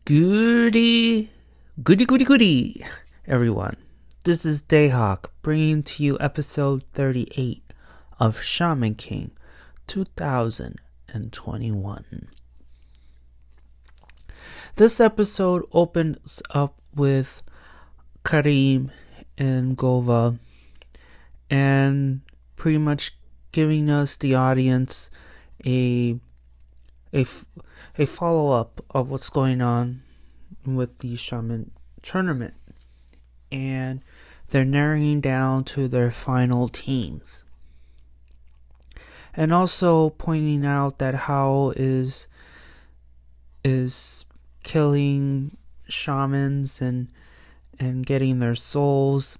Goody, goody, everyone. This is Dayhawk bringing to you episode 38 of Shaman King 2021. This episode opens up with Karim and Gova and pretty much giving us, the audience, a follow-up of what's going on with the Shaman tournament, and they're narrowing down to their final teams, and also pointing out that Hao is killing shamans and getting their souls,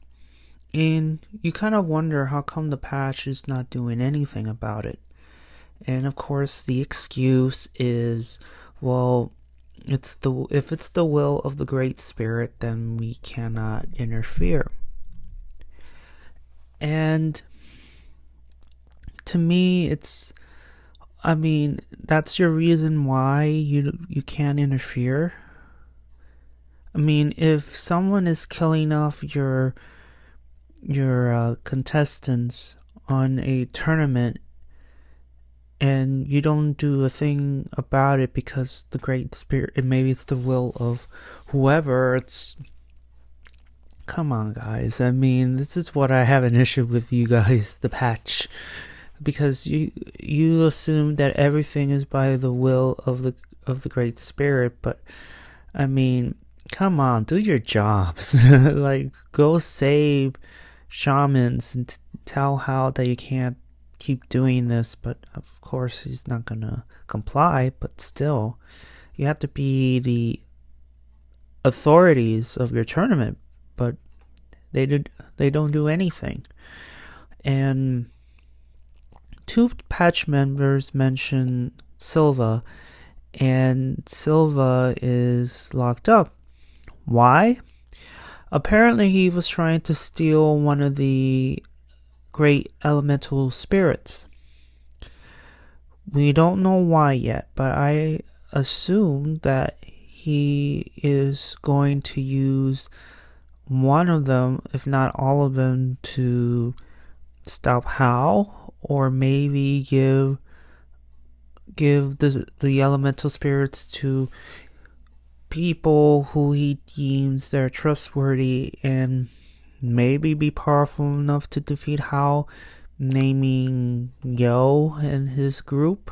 and you kind of wonder how come the patch is not doing anything about it. And of course, the excuse is, well, if it's the will of the Great Spirit, then we cannot interfere. And to me, that's your reason why you can't interfere. I mean, if someone is killing off your contestants on a tournament, and you don't do a thing about it because the Great Spirit, and maybe it's the will of whoever, come on, guys. I mean, this is what I have an issue with you guys, the patch, because you assume that everything is by the will of the Great Spirit, but I mean, come on, do your jobs. Like, go save shamans and tell Hal that you can't keep doing this, but of course he's not gonna comply. But still, you have to be the authorities of your tournament, but they don't do anything. And two patch members mention Silva, and Silva is locked up. Why? Apparently he was trying to steal one of the great elemental spirits. We don't know why yet, but I assume that he is going to use one of them, if not all of them, to stop Hal, or maybe give the elemental spirits to people who he deems they're trustworthy and maybe be powerful enough to defeat Hao, naming Yo and his group.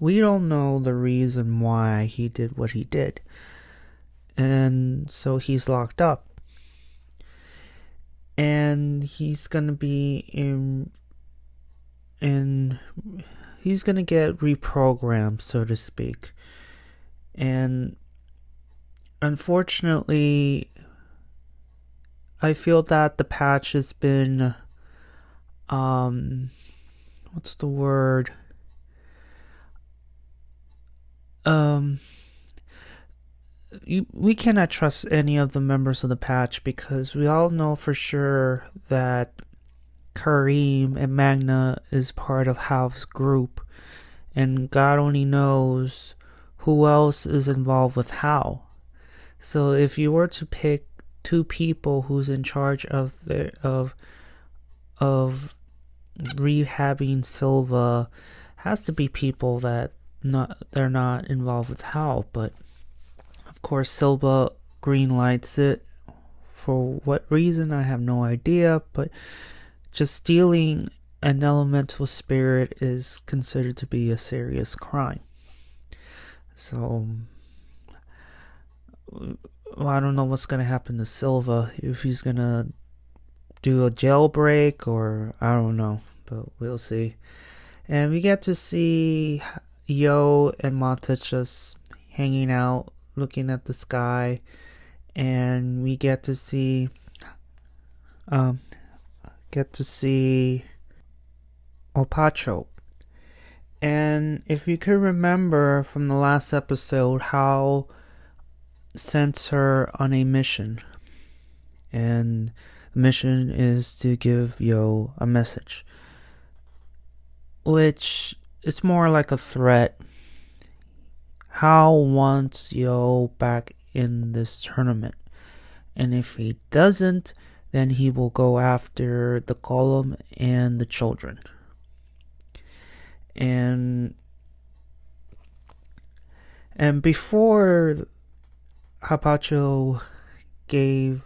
We don't know the reason why he did what he did, and so he's locked up, and he's gonna be he's gonna get reprogrammed, so to speak. And unfortunately, I feel that the patch has been, what's the word? We cannot trust any of the members of the patch, because we all know for sure that Karim and Magna is part of Hal's group, and God only knows who else is involved with Hal. So if you were to pick two people who's in charge of rehabbing Silva, has to be people that they're not involved with Hal. But of course Silva green lights it. For what reason, I have no idea, but just stealing an elemental spirit is considered to be a serious crime. So I don't know what's going to happen to Silva, if he's going to do a jailbreak, or I don't know, but we'll see. And we get to see Yo and Mata just hanging out, looking at the sky, and we get to see Opacho. And if you could remember from the last episode, how sent her on a mission, and the mission is to give Yo a message, which is more like a threat. Hao wants Yo back in this tournament. And if he doesn't, then he will go after the golem and the children. And before Opacho gave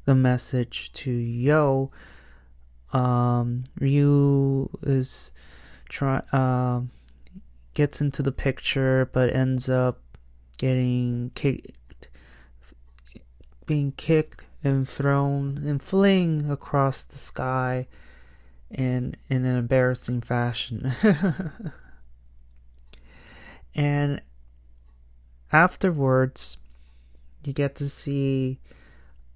the message to Yo, Ryu gets into the picture, but ends up being kicked and thrown and fling across the sky in an embarrassing fashion. And afterwards, you get to see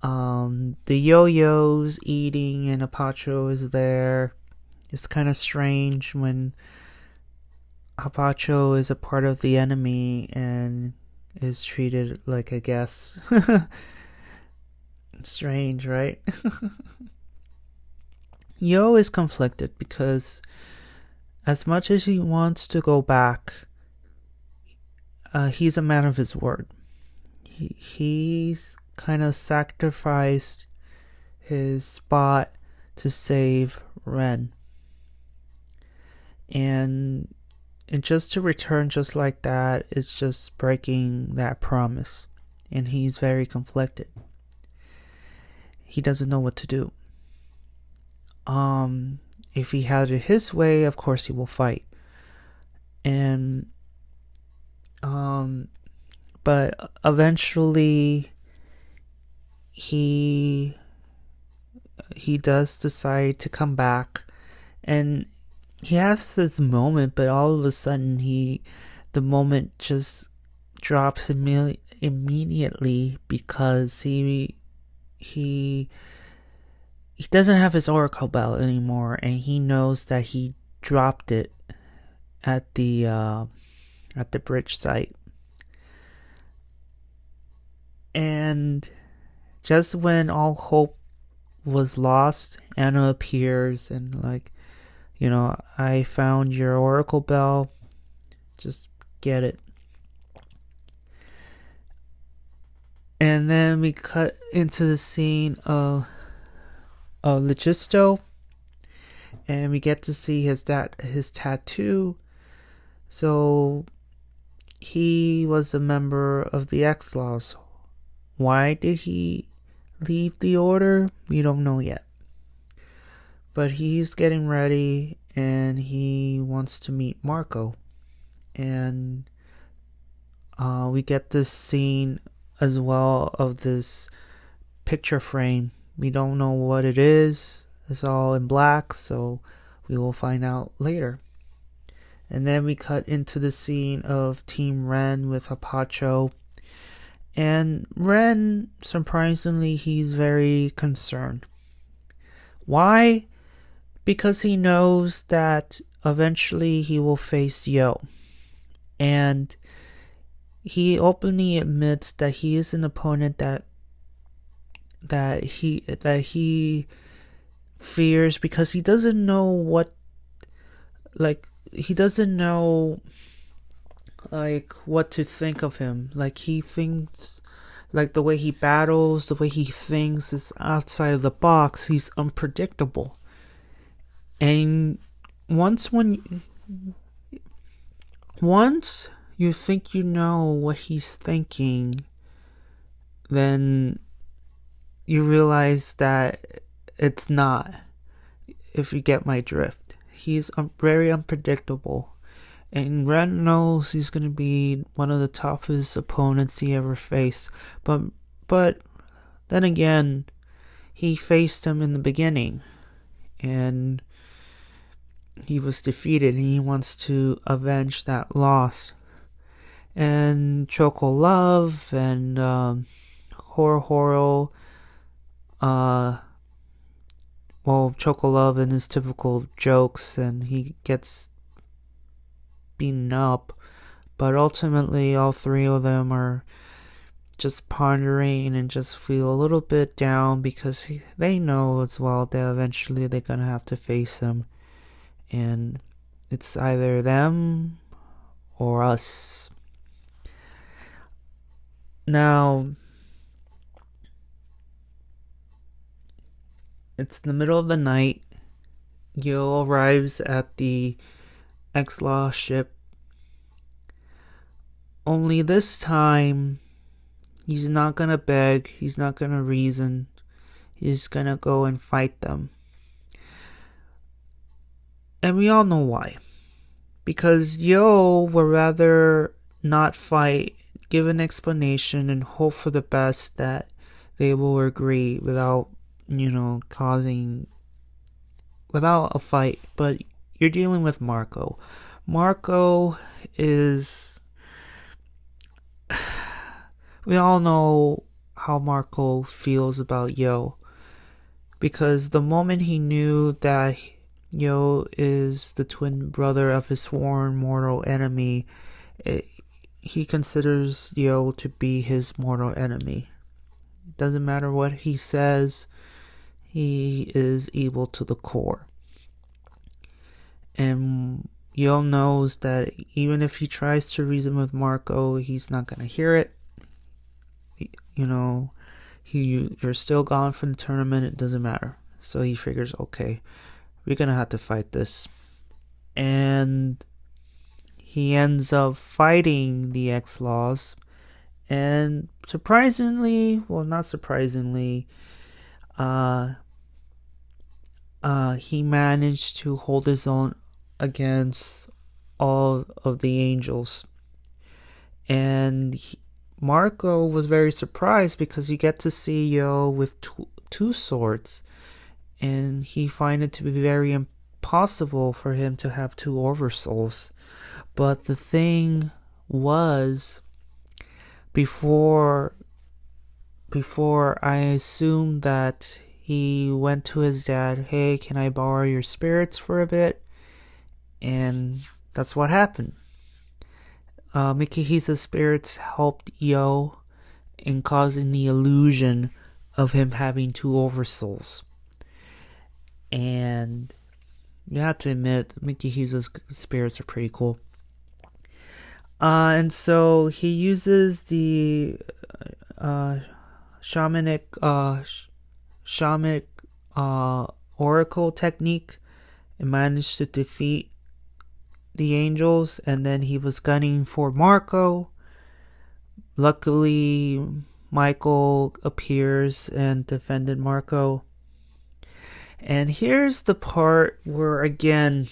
the yo-yos eating, and Opacho is there. It's kind of strange when Opacho is a part of the enemy and is treated like a guest. Strange, right? Yo is conflicted because as much as he wants to go back, he's a man of his word. He's kind of sacrificed his spot to save Ren. And just to return just like that is just breaking that promise. And he's very conflicted. He doesn't know what to do. If he had it his way, of course he will fight. And but eventually he does decide to come back, and he has this moment, but all of a sudden the moment just drops immediately because he doesn't have his oracle bell anymore, and he knows that he dropped it at the bridge site. And just when all hope was lost, Anna appears and like, I found your oracle bell, just get it. And then we cut into the scene of Luchist, and we get to see his tattoo. So he was a member of the X-Laws. Why did he leave the order? We don't know yet. But he's getting ready, and he wants to meet Marco. And we get this scene as well of this picture frame. We don't know what it is. It's all in black, so we will find out later. And then we cut into the scene of Team Ren with Opacho. And Ren, surprisingly, he's very concerned. Why? Because he knows that eventually he will face Yo. And he openly admits that he is an opponent that he fears, because he doesn't know what to think of him. Like, he thinks, like, the way he battles, the way he thinks is outside of the box. He's unpredictable. And once you think you know what he's thinking, then you realize that it's not, if you get my drift. He's very unpredictable. And Ren knows he's going to be one of the toughest opponents he ever faced. But then again, he faced him in the beginning, and he was defeated, and he wants to avenge that loss. And Choco Love and Horo, Choco Love and his typical jokes, and he gets beaten up, but ultimately all three of them are just pondering and just feel a little bit down, because they know as well that eventually they're gonna have to face him, and it's either them or us. Now, it's the middle of the night. Yo arrives at the X-Law ship. Only this time, he's not gonna beg, he's not gonna reason, he's gonna go and fight them. And we all know why. Because Yo would rather not fight, give an explanation, and hope for the best that they will agree without, without a fight. But you're dealing with Marco. Marco is. We all know how Marco feels about Yo. Because the moment he knew that Yo is the twin brother of his sworn mortal enemy, he considers Yo to be his mortal enemy. It doesn't matter what he says, he is evil to the core. And Yo knows that even if he tries to reason with Marco, he's not going to hear it. You're still gone from the tournament, it doesn't matter. So he figures, okay, we're going to have to fight this. And he ends up fighting the X-Laws. And surprisingly, well, not surprisingly, he managed to hold his own against all of the angels. And Marco was very surprised because you get to see Yo with two swords. And he find it to be very impossible for him to have two oversouls. But the thing was, before I assumed that he went to his dad, hey, can I borrow your spirits for a bit? And that's what happened. Mikihisa's spirits helped Yo in causing the illusion of him having two oversouls. And you have to admit, Mikihisa's spirits are pretty cool. And so he uses the shamanic oracle technique and managed to defeat the angels. And then he was gunning for Marco. Luckily, Michael appears and defended Marco. And here's the part where, again,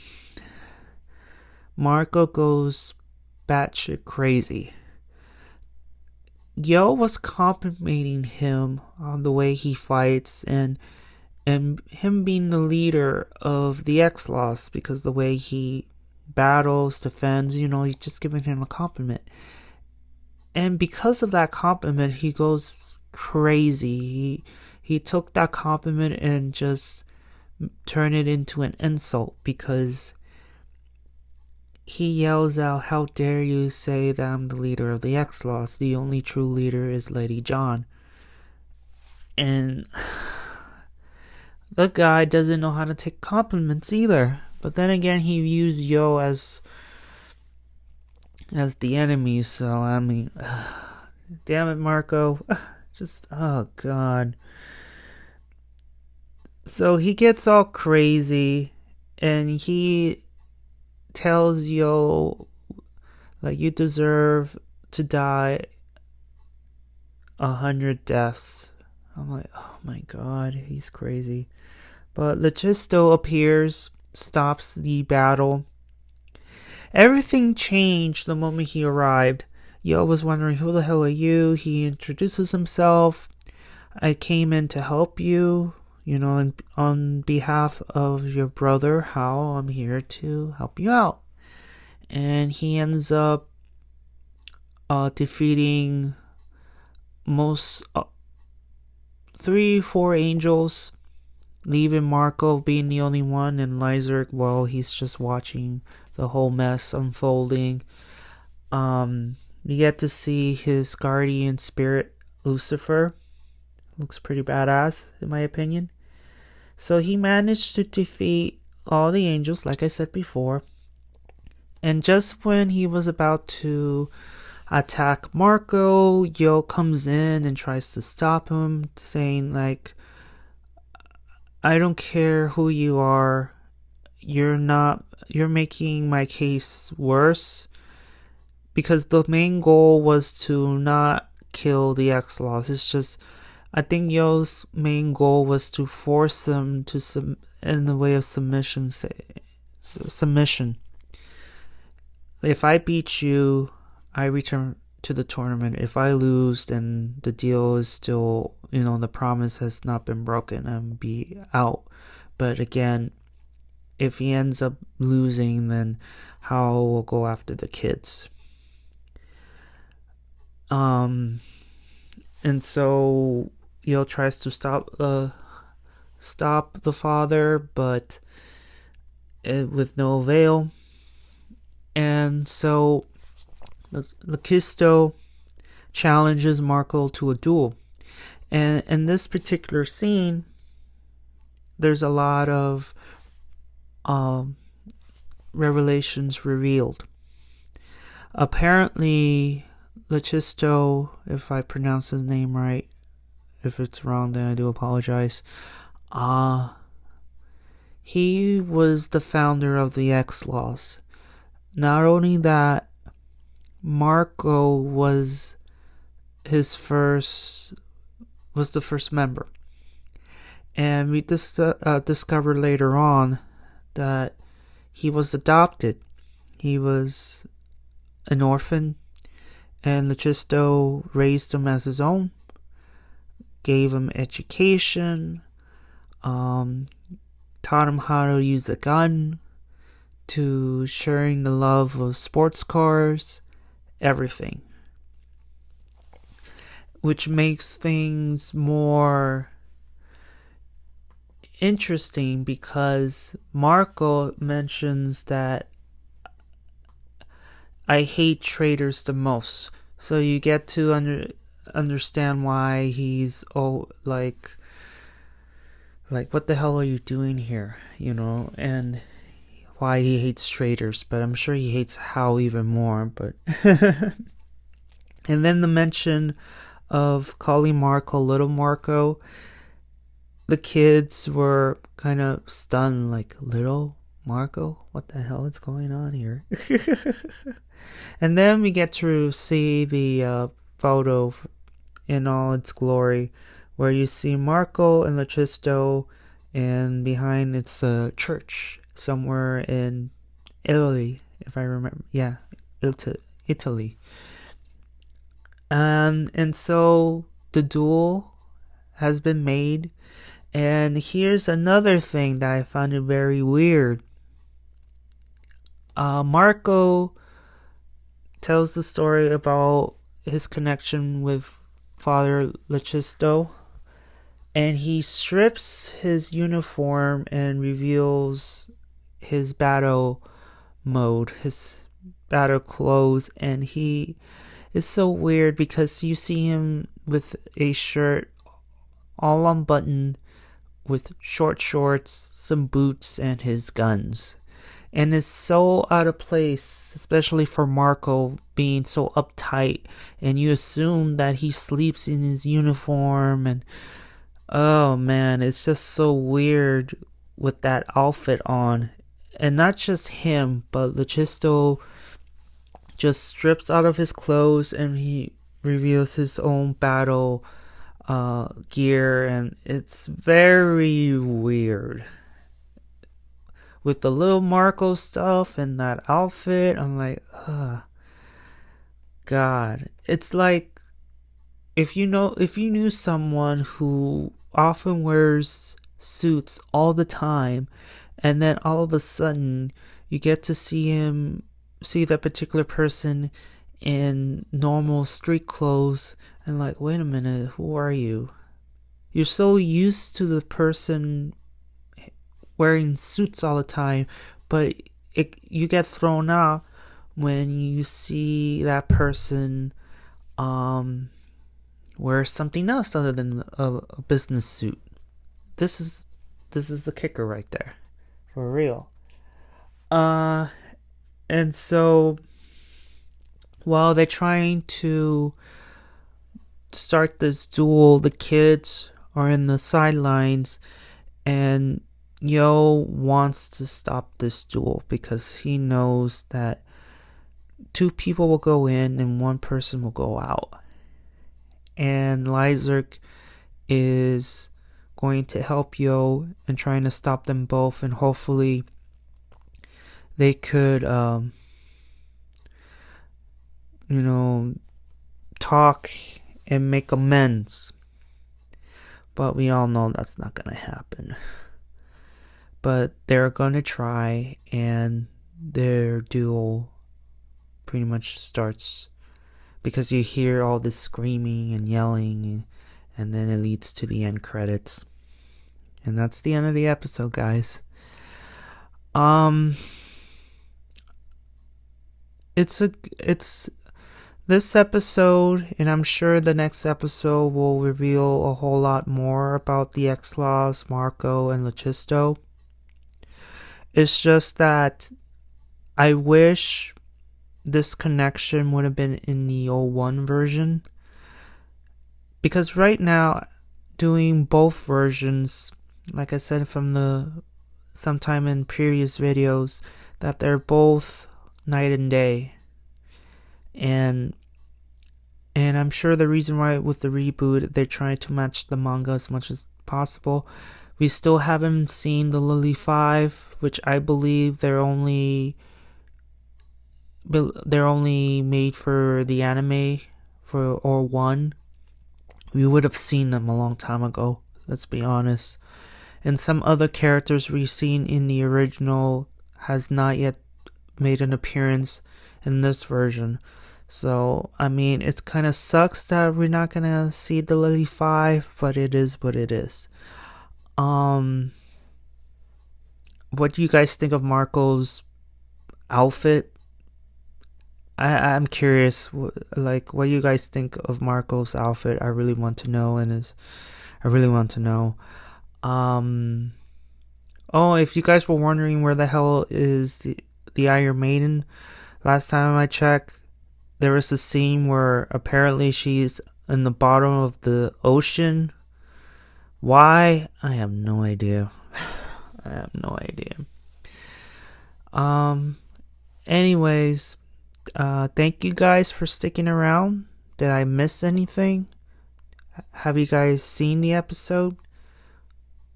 Marco goes batshit crazy. Yo was complimenting him on the way he fights and him being the leader of the X-Laws, because the way he battles, defends, he's just giving him a compliment. And because of that compliment, he goes crazy. He took that compliment and just turned it into an insult, because he yells out, how dare you say that I'm the leader of the X-Laws? The only true leader is Lady John. And the guy doesn't know how to take compliments either. But then again, he views Yo as the enemy. So, I mean, damn it, Marco. Just, oh, God. So he gets all crazy. And he tells Yo, like, you deserve to die 100 deaths. I'm like, oh my God, he's crazy. But Luchist appears, stops the battle. Everything changed the moment he arrived. Yo was wondering, who the hell are you? He introduces himself. I came in to help you, on behalf of your brother, Hao, I'm here to help you out. And he ends up defeating most 3-4 angels, leaving Marco being the only one, and Lyserg, well, he's just watching the whole mess unfolding. You get to see his guardian spirit, Lucifer. Looks pretty badass, in my opinion. So he managed to defeat all the angels, like I said before. And just when he was about to attack Marco. Yo comes in and tries to stop him, saying like, I don't care who you are, you're making my case worse, because the main goal was to not kill the X-Laws. It's just, I think Yo's main goal was to force him to in the way of submission. If I beat you, I return to the tournament. If I lose, then the deal is still, the promise has not been broken and be out. But again, if he ends up losing, then Hao will go after the kids. And so Yo tries to stop the father, but with no avail. And so Luchist challenges Marco to a duel. And in this particular scene, there's a lot of revelations revealed. Apparently, Luchist, if I pronounce his name right, if it's wrong, then I do apologize. He was the founder of the X-Laws. Not only that, Marco was the first member. And we discovered later on that he was adopted. He was an orphan, and Luchist raised him as his own, gave him education, taught him how to use a gun, to sharing the love of sports cars, everything. Which makes things more interesting, because Marco mentions that I hate traitors the most. So you get to understand why he's like what the hell are you doing here, and why he hates traitors. But I'm sure he hates Hao even more. But and then the mention of calling Marco Little Marco, the kids were kind of stunned, like, Little Marco? What the hell is going on here? And then we get to see the photo in all its glory, where you see Marco and Luchist, and behind it's a church somewhere in Italy, if I remember. Yeah, Italy. And so the duel has been made. And here's another thing that I found it very weird. Marco tells the story about his connection with Father Luchist, and he strips his uniform and reveals his battle mode, his battle clothes, and he is so weird because you see him with a shirt all unbuttoned, with short shorts, some boots, and his guns. And it's so out of place, especially for Marco being so uptight, and you assume that he sleeps in his uniform, and oh man, it's just so weird with that outfit on. And not just him, but Luchist just strips out of his clothes and he reveals his own battle gear, and it's very weird. With the little Marco stuff and that outfit, I'm like, God. It's like, if you knew someone who often wears suits all the time, and then all of a sudden you get to see that particular person in normal street clothes, and like, wait a minute, who are you? You're so used to the person wearing suits all the time, but you get thrown out when you see that person wear something else other than a business suit. This is the kicker right there, for real. And so while they're trying to start this duel, the kids are in the sidelines, and Yo wants to stop this duel because he knows that 2 people will go in and 1 person will go out. And Lyserk is going to help Yo and trying to stop them both, and hopefully they could talk and make amends. But we all know that's not gonna happen. But they're gonna try, and their duel pretty much starts because you hear all this screaming and yelling, and then it leads to the end credits. And that's the end of the episode, guys. It's this episode, and I'm sure the next episode will reveal a whole lot more about the X-Laws, Marco, and Luchisto. It's just that I wish this connection would have been in the 01 version. Because right now, doing both versions, like I said from sometime in previous videos, that they're both night and day. And I'm sure the reason why with the reboot they're trying to match the manga as much as possible. We still haven't seen the Lily 5, which I believe they're only made for the anime or 1. We would have seen them a long time ago, let's be honest. And some other characters we've seen in the original has not yet made an appearance in this version. So, I mean, it kind of sucks that we're not going to see the Lily 5, but it is what it is. What do you guys think of Marco's outfit? I'm curious, what do you guys think of Marco's outfit? I really want to know, Oh, if you guys were wondering where the hell is the Iron Maiden, last time I checked, there was a scene where apparently she's in the bottom of the ocean. Why? I have no idea. Anyways, thank you guys for sticking around. Did I miss anything? Have you guys seen the episode?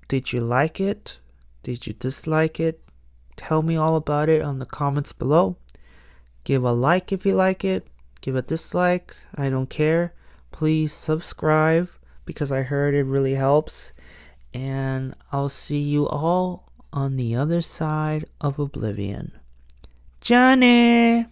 Did you like it? Did you dislike it? Tell me all about it on the comments below. Give a like if you like it. Give a dislike. I don't care. Please subscribe because I heard it really helps. And I'll see you all on the other side of oblivion. Johnny!